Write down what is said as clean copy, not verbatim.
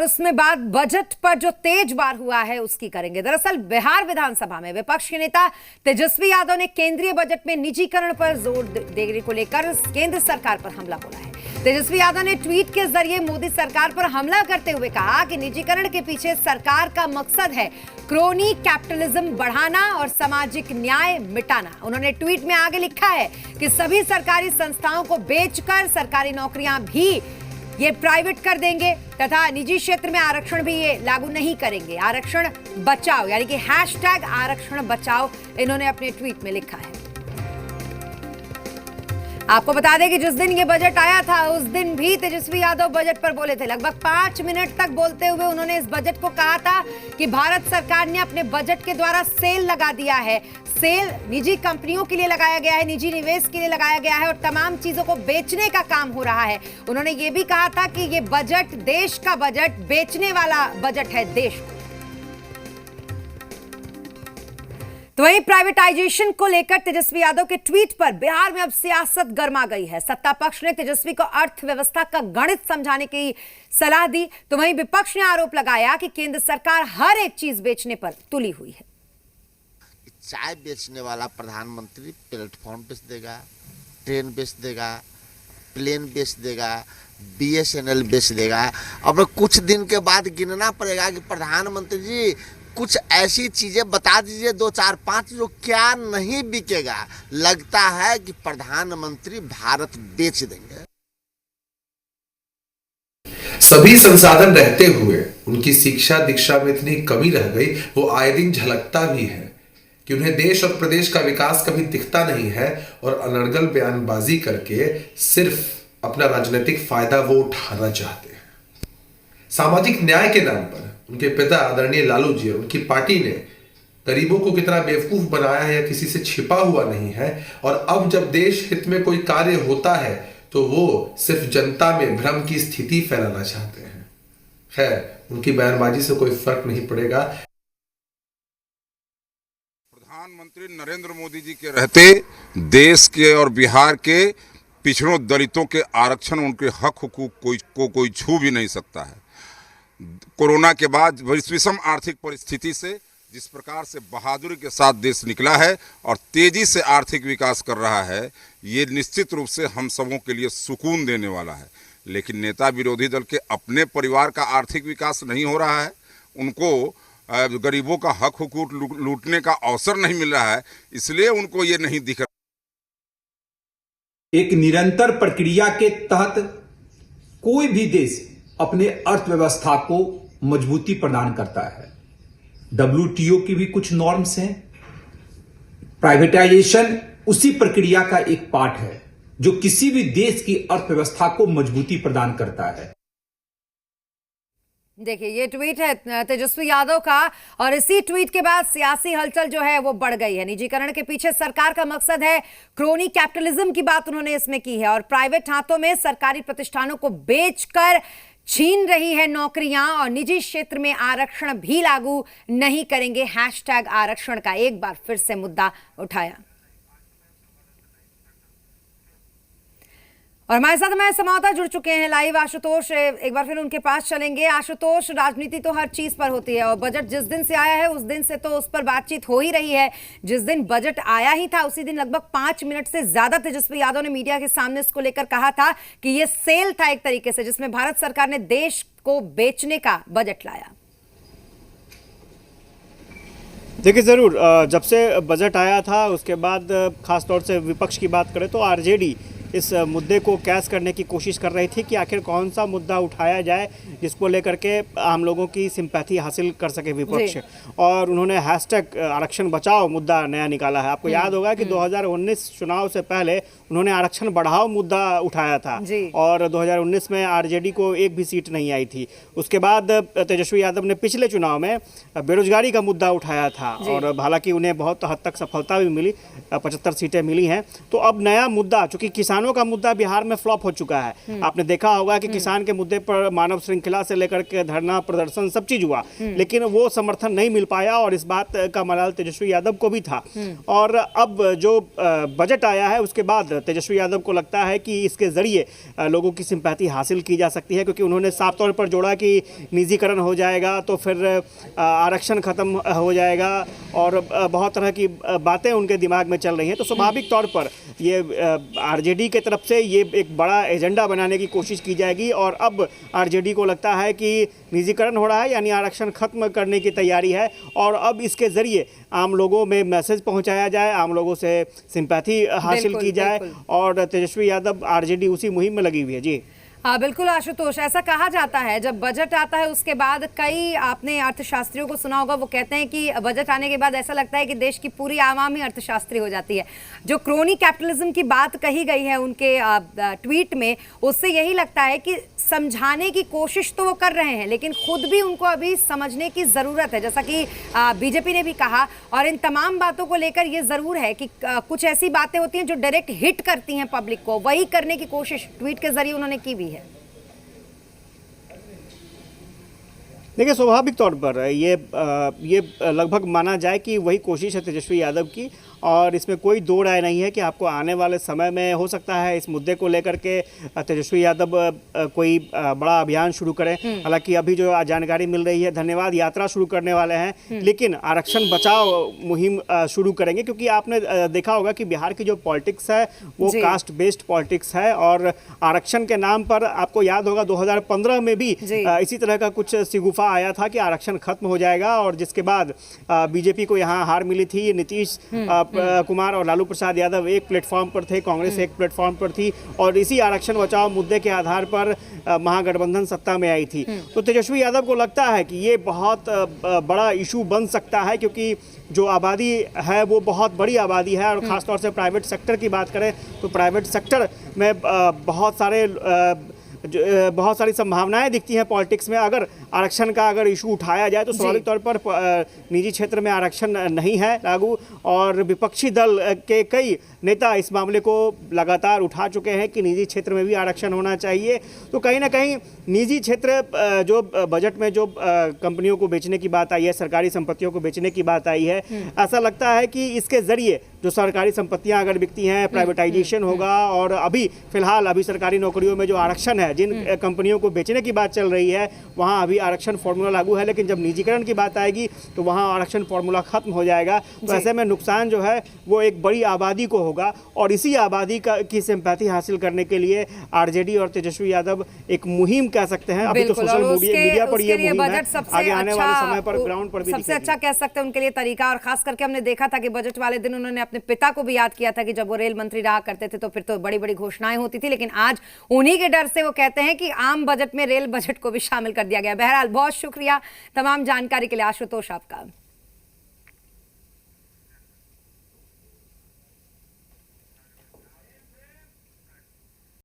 उसमें बात बजट पर जो तेज वार हुआ है उसकी करेंगे। दरअसल बिहार विधानसभा में विपक्ष के नेता तेजस्वी यादव ने केंद्रीय बजट में निजीकरण पर जोर देने को लेकर केंद्र सरकार पर हमला बोला है। तेजस्वी यादव ने ट्वीट के जरिए मोदी सरकार पर हमला करते हुए कहा कि निजीकरण के पीछे सरकार का मकसद है क्रोनी कैपिटलिज्म बढ़ाना और सामाजिक न्याय मिटाना। उन्होंने ट्वीट में आगे लिखा है कि सभी सरकारी संस्थाओं को बेचकर सरकारी नौकरियां भी ये प्राइवेट कर देंगे तथा निजी क्षेत्र में आरक्षण भी ये लागू नहीं करेंगे। आरक्षण बचाओ यानी कि हैशटैग आरक्षण बचाओ इन्होंने अपने ट्वीट में लिखा है। आपको बता दें कि जिस दिन ये बजट आया था उस दिन भी तेजस्वी यादव बजट पर बोले थे। लगभग 5 मिनट तक बोलते हुए उन्होंने इस बजट को कहा था कि भारत सरकार ने अपने बजट के द्वारा सेल लगा दिया है। सेल निजी कंपनियों के लिए लगाया गया है, निजी निवेश के लिए लगाया गया है और तमाम चीजों को बेचने का काम हो रहा है। उन्होंने ये भी कहा था कि ये बजट देश का बजट बेचने वाला बजट है देश को। तो वहीं प्राइवेटाइजेशन को लेकर तेजस्वी यादव के ट्वीट पर बिहार में अब सियासत गर्मा गई है। सत्ता पक्ष ने तेजस्वी को अर्थव्यवस्था का गणित समझाने की सलाह दी, तो वहीं विपक्ष ने आरोप लगाया कि केंद्र सरकार हर एक चीज बेचने पर तुली हुई है। चाय बेचने वाला प्रधानमंत्री प्लेटफॉर्म बेच देगा, ट्रेन बेच देगा, प्लेन बेच देगा, BSNL बेच देगा। अब कुछ दिन के बाद गिनना पड़ेगा कि प्रधानमंत्री जी कुछ ऐसी चीजें बता दीजिए 2, 4, 5 जो क्या नहीं बिकेगा। लगता है कि प्रधानमंत्री भारत बेच देंगे। सभी संसाधन रहते हुए उनकी शिक्षा दीक्षा में इतनी कमी रह गई, वो आए दिन झलकता भी है कि उन्हें देश और प्रदेश का विकास कभी दिखता नहीं है और अनर्गल बयानबाजी करके सिर्फ अपना राजनीतिक फायदा वो उठाना चाहते हैं। सामाजिक न्याय के नाम पर उनके पिता आदरणीय लालू जी और उनकी पार्टी ने गरीबों को कितना बेवकूफ बनाया है या किसी से छिपा हुआ नहीं है। और अब जब देश हित में कोई कार्य होता है तो वो सिर्फ जनता में भ्रम की स्थिति फैलाना चाहते हैं। खैर, उनकी बयानबाजी से कोई फर्क नहीं पड़ेगा। प्रधानमंत्री नरेंद्र मोदी जी के रहते देश के और बिहार के पिछड़ों दलितों के आरक्षण, उनके हक हुकूक को कोई छू भी नहीं सकता है। कोरोना के बाद विषम आर्थिक परिस्थिति से जिस प्रकार से बहादुरी के साथ देश निकला है और तेजी से आर्थिक विकास कर रहा है, ये निश्चित रूप से हम सबों के लिए सुकून देने वाला है। लेकिन नेता विरोधी दल के अपने परिवार का आर्थिक विकास नहीं हो रहा है, उनको गरीबों का हक हुकूक लूटने का अवसर नहीं मिल रहा है, इसलिए उनको ये नहीं दिख रहा। एक निरंतर प्रक्रिया के तहत कोई भी देश अपने अर्थव्यवस्था को मजबूती प्रदान करता है। WTO की भी कुछ नॉर्म्स हैं। प्राइवेटाइजेशन उसी प्रक्रिया का एक पार्ट है जो किसी भी देश की अर्थव्यवस्था को मजबूती प्रदान करता है। देखिए, ये ट्वीट है तेजस्वी यादव का और इसी ट्वीट के बाद सियासी हलचल जो है वो बढ़ गई है। निजीकरण के पीछे सरकार का मकसद है क्रोनी कैपिटलिज्म की बात उन्होंने इसमें की है और प्राइवेट हाथों में सरकारी प्रतिष्ठानों को बेचकर छीन रही है नौकरियां और निजी क्षेत्र में आरक्षण भी लागू नहीं करेंगे। हैशटैग आरक्षण का एक बार फिर से मुद्दा उठाया। और हमारे साथ हमारे संवाददाता जुड़ चुके हैं लाइव। आशुतोष, एक बार फिर उनके पास चलेंगे। आशुतोष, राजनीति तो हर चीज पर होती है और बजट जिस दिन से आया है उस दिन से तो उस पर बातचीत हो ही रही है। जिस दिन बजट आया ही था उसी दिन लगभग 5 मिनट से ज्यादा तेजस्वी यादव ने मीडिया के सामने इसको लेकर कहा था कि ये सेल था एक तरीके से, जिसमें भारत सरकार ने देश को बेचने का बजट लाया। देखिए, ज़रूर जब से बजट आया था उसके बाद खासतौर से विपक्ष की बात करें तो RJD इस मुद्दे को कैश करने की कोशिश कर रही थी कि आखिर कौन सा मुद्दा उठाया जाए जिसको लेकर के हम लोगों की सिंपैथी हासिल कर सके विपक्ष। और उन्होंने हैशटैग आरक्षण बचाओ मुद्दा नया निकाला है। आपको याद होगा कि 2019 चुनाव से पहले उन्होंने आरक्षण बढ़ाओ मुद्दा उठाया था और 2019 में RJD को एक भी सीट नहीं आई थी। उसके बाद तेजस्वी यादव ने पिछले चुनाव में बेरोजगारी का मुद्दा उठाया था और हालांकि उन्हें बहुत हद तक सफलता भी मिली, 75 सीटें मिली हैं। तो अब नया मुद्दा, चूँकि किसान किसानों का मुद्दा बिहार में फ्लॉप हो चुका है। आपने देखा होगा कि किसान के मुद्दे पर मानव श्रृंखला से लेकर के धरना प्रदर्शन सब चीज हुआ, लेकिन वो समर्थन नहीं मिल पाया और इस बात का मलाल तेजस्वी यादव को भी था। और अब जो बजट आया है उसके बाद तेजस्वी यादव को लगता है कि इसके जरिए लोगों की सिंपैथी हासिल की जा सकती है, क्योंकि उन्होंने साफ तौर पर जोड़ा कि निजीकरण हो जाएगा तो फिर आरक्षण खत्म हो जाएगा और बहुत तरह की बातें उनके दिमाग में चल रही हैं। तो स्वाभाविक तौर पर ये आरजेडी के तरफ से ये एक बड़ा एजेंडा बनाने की कोशिश की जाएगी और अब आरजेडी को लगता है कि निजीकरण हो रहा है यानी आरक्षण खत्म करने की तैयारी है और अब इसके जरिए आम लोगों में मैसेज पहुंचाया जाए, आम लोगों से सिंपैथी हासिल की जाए और तेजस्वी यादव आरजेडी उसी मुहिम में लगी हुई है। जी बिल्कुल आशुतोष, ऐसा कहा जाता है जब बजट आता है उसके बाद, कई आपने अर्थशास्त्रियों को सुना होगा, वो कहते हैं कि बजट आने के बाद ऐसा लगता है कि देश की पूरी आवाम ही अर्थशास्त्री हो जाती है। जो क्रोनी कैपिटलिज्म की बात कही गई है उनके ट्वीट में, उससे यही लगता है कि समझाने की कोशिश तो वो कर रहे हैं लेकिन खुद भी उनको अभी समझने की ज़रूरत है, जैसा कि बीजेपी ने भी कहा। और इन तमाम बातों को लेकर ये ज़रूर है कि कुछ ऐसी बातें होती हैं जो डायरेक्ट हिट करती हैं पब्लिक को, वही करने की कोशिश ट्वीट के जरिए उन्होंने की भी है। देखिए, स्वाभाविक तौर पर ये लगभग माना जाए कि वही कोशिश है तेजस्वी यादव की और इसमें कोई दो राय नहीं है कि आपको आने वाले समय में हो सकता है इस मुद्दे को लेकर के तेजस्वी यादव कोई बड़ा अभियान शुरू करें। हालांकि अभी जो जानकारी मिल रही है, धन्यवाद यात्रा शुरू करने वाले हैं, लेकिन आरक्षण बचाओ मुहिम शुरू करेंगे, क्योंकि आपने देखा होगा कि बिहार की जो पॉलिटिक्स है वो कास्ट बेस्ड पॉलिटिक्स है और आरक्षण के नाम पर आपको याद होगा 2015 में भी इसी तरह का कुछ सिगुफा आया था कि आरक्षण खत्म हो जाएगा और जिसके बाद बीजेपी को यहाँ हार मिली थी। नीतीश कुमार और लालू प्रसाद यादव एक प्लेटफॉर्म पर थे, कांग्रेस एक प्लेटफॉर्म पर थी और इसी आरक्षण बचाओ मुद्दे के आधार पर महागठबंधन सत्ता में आई थी। तो तेजस्वी यादव को लगता है कि ये बहुत बड़ा इशू बन सकता है, क्योंकि जो आबादी है वो बहुत बड़ी आबादी है और ख़ासतौर से प्राइवेट सेक्टर की बात करें तो प्राइवेट सेक्टर में बहुत सारी संभावनाएं दिखती हैं पॉलिटिक्स में। अगर आरक्षण का इशू उठाया जाए तो स्वाभाविक तौर पर निजी क्षेत्र में आरक्षण नहीं है लागू और विपक्षी दल के कई नेता इस मामले को लगातार उठा चुके हैं कि निजी क्षेत्र में भी आरक्षण होना चाहिए। तो कहीं ना कहीं निजी क्षेत्र जो बजट में जो कंपनियों को बेचने की बात आई है, सरकारी संपत्तियों को बेचने की बात आई है, ऐसा लगता है कि इसके जरिए जो सरकारी संपत्तियां अगर बिकती हैं, प्राइवेटाइजेशन होगा और अभी फिलहाल सरकारी नौकरियों में जो आरक्षण है, जिन कंपनियों को बेचने की बात चल रही है वहाँ अभी आरक्षण फॉर्मूला लागू है, लेकिन जब निजीकरण की बात आएगी तो वहाँ आरक्षण फॉर्मूला खत्म हो जाएगा। तो ऐसे में नुकसान जो है वो एक बड़ी आबादी को होगा और इसी आबादी की सिंपैथी हासिल करने के लिए आरजेडी और तेजस्वी यादव एक मुहिम कह सकते हैं। अभी तो सोशल मीडिया पर ये मुहिम है, आगे आने वाले समय पर ग्राउंड पर भी सबसे अच्छा कह सकते हैं उनके लिए तरीका। और खास करके हमने देखा था कि बजट वाले दिन उन्होंने अपने पिता को भी याद किया था कि जब वो रेल मंत्री रहा करते थे तो फिर तो बड़ी बड़ी घोषणाएं होती थी, लेकिन आज उन्हीं के डर से वो कहते हैं कि आम बजट में रेल बजट को भी शामिल कर दिया गया। बहरहाल बहुत शुक्रिया तमाम जानकारी के लिए आशुतोष आपका।